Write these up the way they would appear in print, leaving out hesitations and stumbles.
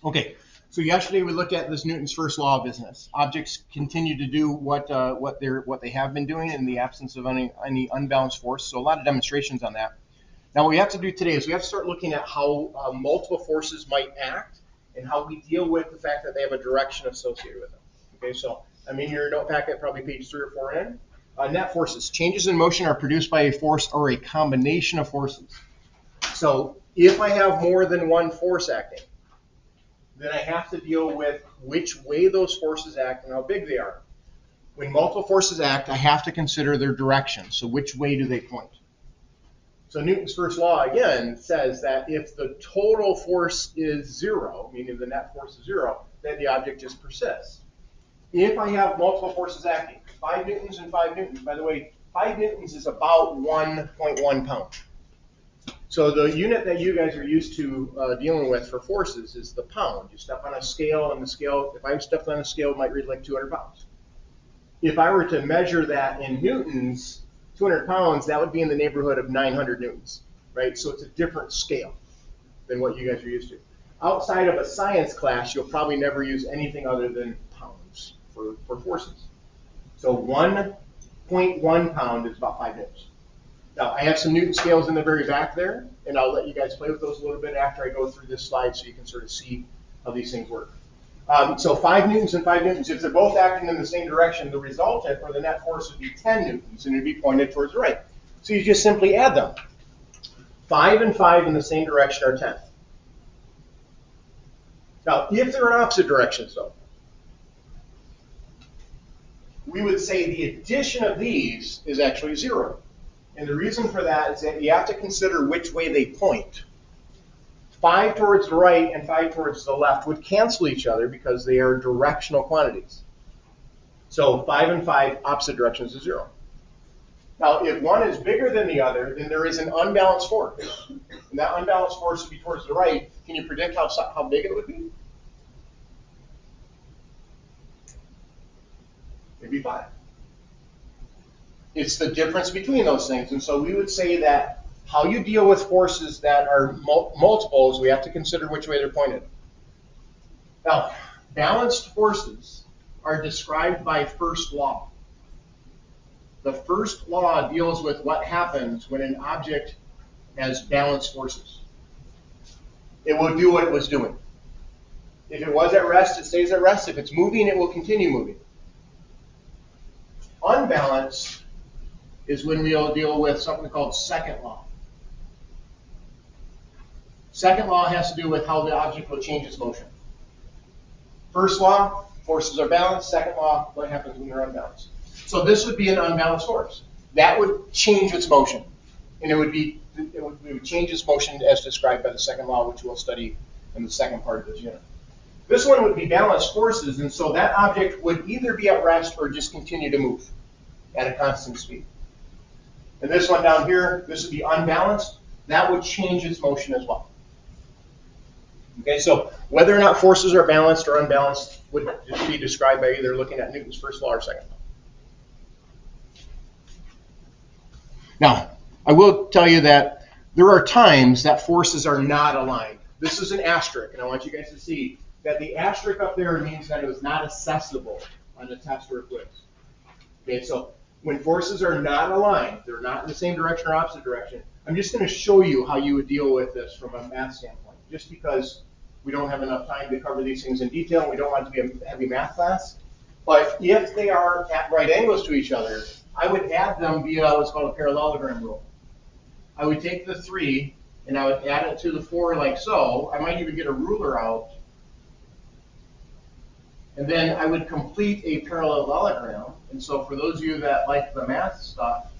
Okay, so yesterday we looked at this Newton's first law of business. Objects continue to do what they have been doing in the absence of any unbalanced force. So a lot of demonstrations on that. Now what we have to do today is we have to start looking at how multiple forces might act and how we deal with the fact that they have a direction associated with them. Okay, so I'm in your note packet, probably page 3 or 4 in. Net forces. Changes in motion are produced by a force or a combination of forces. So if I have more than one force acting, then I have to deal with which way those forces act and how big they are. When multiple forces act, I have to consider their direction. So which way do they point? So Newton's first law, again, says that if the total force is 0, meaning the net force is 0, then the object just persists. If I have multiple forces acting, 5 newtons and 5 newtons, by the way, 5 newtons is about 1.1 pound. So the unit that you guys are used to dealing with for forces is the pound. You step on a scale, and the scale, if I stepped on a scale, it might read like 200 pounds. If I were to measure that in newtons, 200 pounds, that would be in the neighborhood of 900 newtons, right? So it's a different scale than what you guys are used to. Outside of a science class, you'll probably never use anything other than pounds for forces. So 1.1 pound is about 5 newtons. Now, I have some Newton scales in the very back there, and I'll let you guys play with those a little bit after I go through this slide so you can sort of see how these things work. So 5 newtons and 5 newtons, if they're both acting in the same direction, the resultant, or the net force, would be 10 newtons, and it would be pointed towards the right. So you just simply add them. 5 and 5 in the same direction are 10. Now, if they're in opposite directions, though, we would say the addition of these is actually 0. And the reason for that is that you have to consider which way they point. 5 towards the right and 5 towards the left would cancel each other because they are directional quantities. So 5 and 5, opposite directions is 0. Now, if one is bigger than the other, then there is an unbalanced force. And that unbalanced force would be towards the right. Can you predict how big it would be? It'd be 5. It's the difference between those things. And so we would say that how you deal with forces that are multiples, we have to consider which way they're pointed. Now, balanced forces are described by first law. The first law deals with what happens when an object has balanced forces. It will do what it was doing. If it was at rest, it stays at rest. If it's moving, it will continue moving. Unbalanced is when we'll deal with something called second law. Second law has to do with how the object will change its motion. First law, forces are balanced. Second law, what happens when they're unbalanced. So this would be an unbalanced force. That would change its motion. And it would change its motion as described by the second law, which we'll study in the second part of this unit. This one would be balanced forces, and so that object would either be at rest or just continue to move at a constant speed. And this one down here, this would be unbalanced. That would change its motion as well. Okay, so whether or not forces are balanced or unbalanced would just be described by either looking at Newton's first law or second law. Now, I will tell you that there are times that forces are not aligned. This is an asterisk, and I want you guys to see that the asterisk up there means that it was not accessible on a test or a quiz. Okay, so when forces are not aligned, they're not in the same direction or opposite direction, I'm just going to show you how you would deal with this from a math standpoint, just because we don't have enough time to cover these things in detail, and we don't want it to be a heavy math class. But if they are at right angles to each other, I would add them via what's called a parallelogram rule. I would take the 3, and I would add it to the 4 like so. I might even get a ruler out. And then I would complete a parallelogram. And so for those of you that like the math stuff,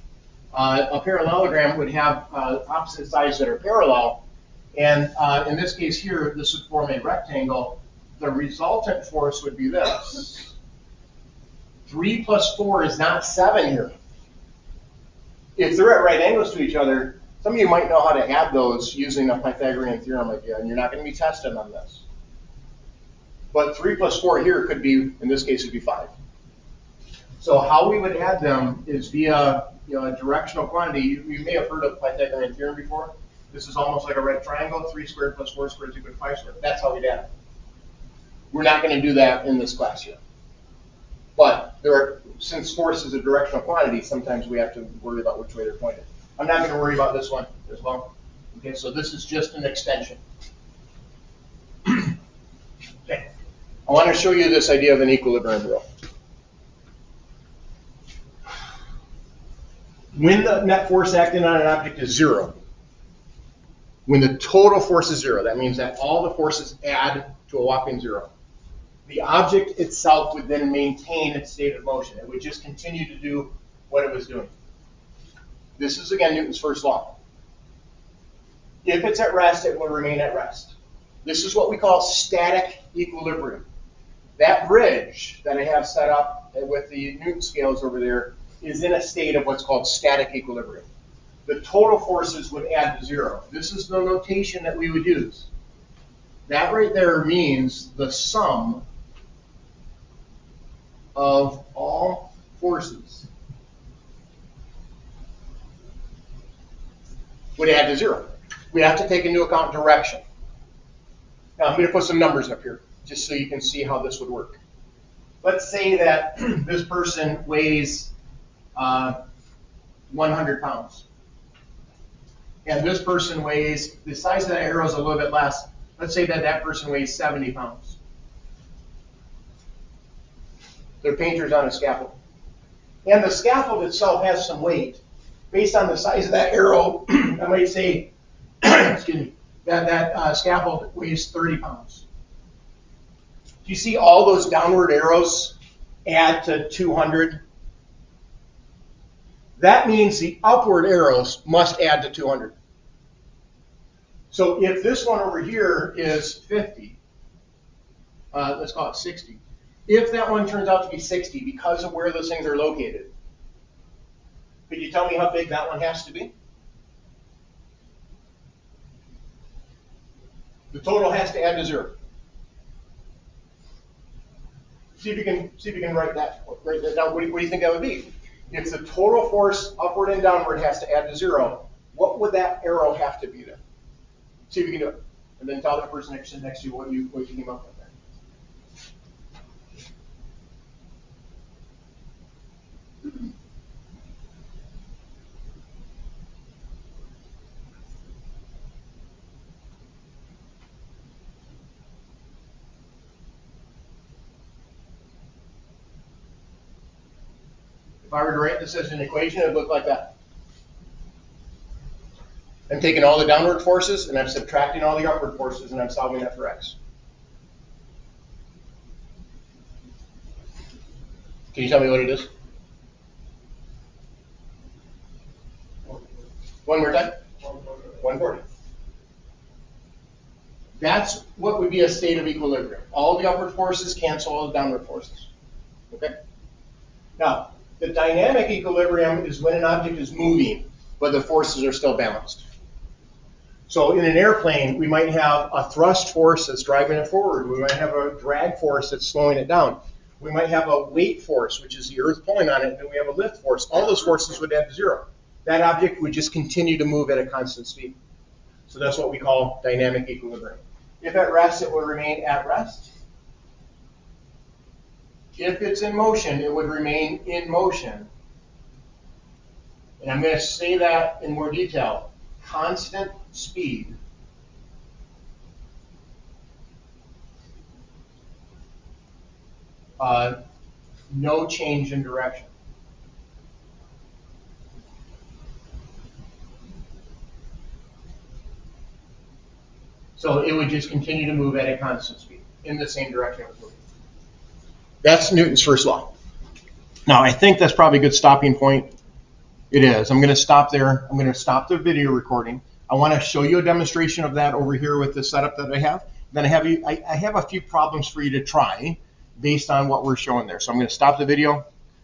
a parallelogram would have opposite sides that are parallel. And in this case here, this would form a rectangle. The resultant force would be this. 3 plus 4 is not 7 here. If they're at right angles to each other, some of you might know how to add those using a Pythagorean theorem idea, and you're not going to be tested on this. But 3 plus 4 here could be, in this case, it would be 5. So how we would add them is via a directional quantity. You may have heard of Pythagorean theorem before. This is almost like a right triangle. 3 squared plus 4 squared is equal to 5 squared. That's how we add it. We're not going to do that in this class yet. But since force is a directional quantity, sometimes we have to worry about which way they're pointed. I'm not going to worry about this one as well. Okay, so this is just an extension. Okay. I want to show you this idea of an equilibrium rule. When the net force acting on an object is 0, when the total force is 0, that means that all the forces add to a whopping 0. The object itself would then maintain its state of motion. It would just continue to do what it was doing. This is, again, Newton's first law. If it's at rest, it will remain at rest. This is what we call static equilibrium. That bridge that I have set up with the Newton scales over there is in a state of what's called static equilibrium. The total forces would add to 0. This is the notation that we would use. That right there means the sum of all forces would add to 0. We have to take into account direction. Now I'm going to put some numbers up here just so you can see how this would work. Let's say that this person weighs 100 pounds. And this person weighs, the size of that arrow is a little bit less. Let's say that that person weighs 70 pounds. They're painters on a scaffold. And the scaffold itself has some weight. Based on the size of that arrow, I might say, excuse me, that scaffold weighs 30 pounds. Do you see all those downward arrows add to 200? That means the upward arrows must add to 200. So if this one over here is 50, let's call it 60. If that one turns out to be 60 because of where those things are located, could you tell me how big that one has to be? The total has to add to 0. See if you can write that down. What do you think that would be? If the total force upward and downward has to add to 0, what would that arrow have to be then? See if you can do it. And then tell the person next to you what you came up with there. If I were to write this as an equation, it would look like that. I'm taking all the downward forces and I'm subtracting all the upward forces and I'm solving that for x. Can you tell me what it is? One more time? 140. That's what would be a state of equilibrium. All the upward forces cancel all the downward forces. Okay? Now, the dynamic equilibrium is when an object is moving, but the forces are still balanced. So in an airplane, we might have a thrust force that's driving it forward. We might have a drag force that's slowing it down. We might have a weight force, which is the Earth pulling on it, and then we have a lift force. All those forces would add to 0. That object would just continue to move at a constant speed. So that's what we call dynamic equilibrium. If at rest, it will remain at rest. If it's in motion, it would remain in motion. And I'm going to say that in more detail. Constant speed no change in direction. So it would just continue to move at a constant speed in the same direction it was moving. That's Newton's first law. Now, I think that's probably a good stopping point. It is. I'm going to stop there. I'm going to stop the video recording. I want to show you a demonstration of that over here with the setup that I have. Then I have a few problems for you to try based on what we're showing there. So I'm going to stop the video.